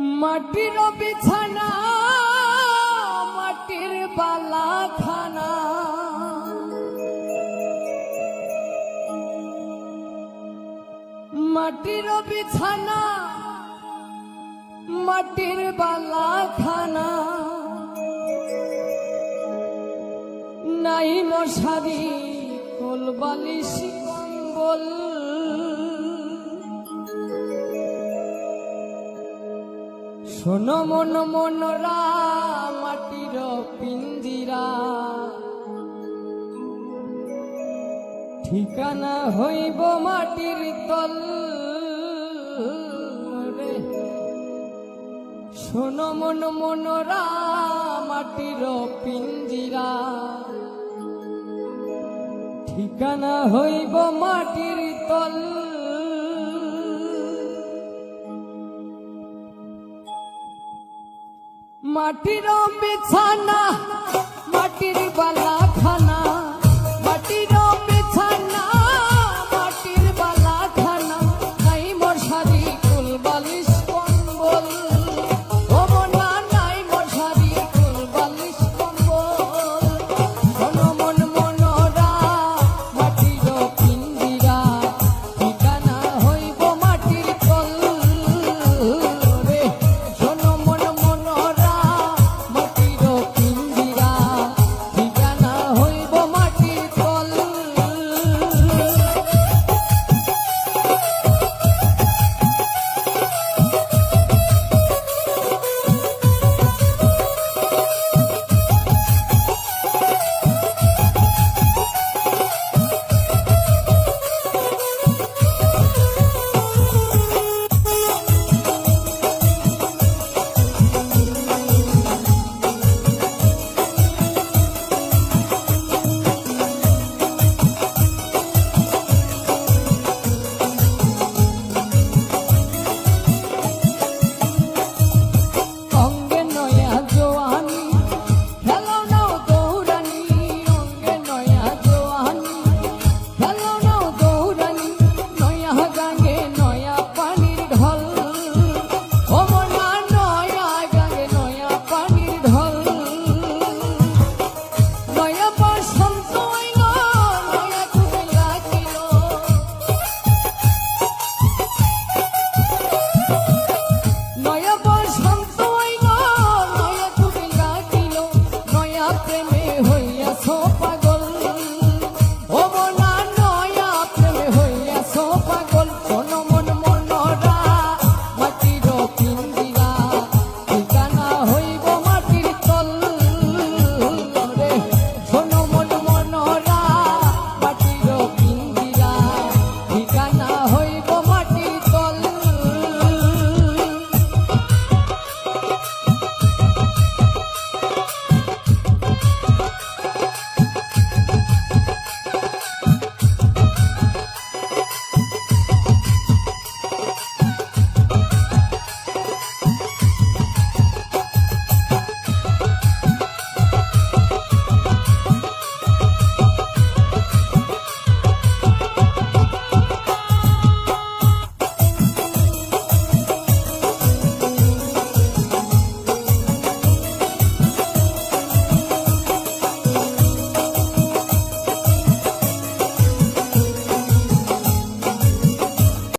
মাটির বিছানা মাটির বালাখানা মাটির বিছানা মাটির বালাখানা নাই মশারি কোল বালিশ কম্বল শোনো মন মনরা মাটির পিঞ্জিরা ঠিকানা হইব মাটির তল রে শোনো মন মনরা মাটির পিঞ্জিরা ঠিকানা হইব মাটির তল মাটির বিছানা মাটির বালাখানা মাটির বিছানা মাটির বালাখানা নাই মশারি কোল বালিশ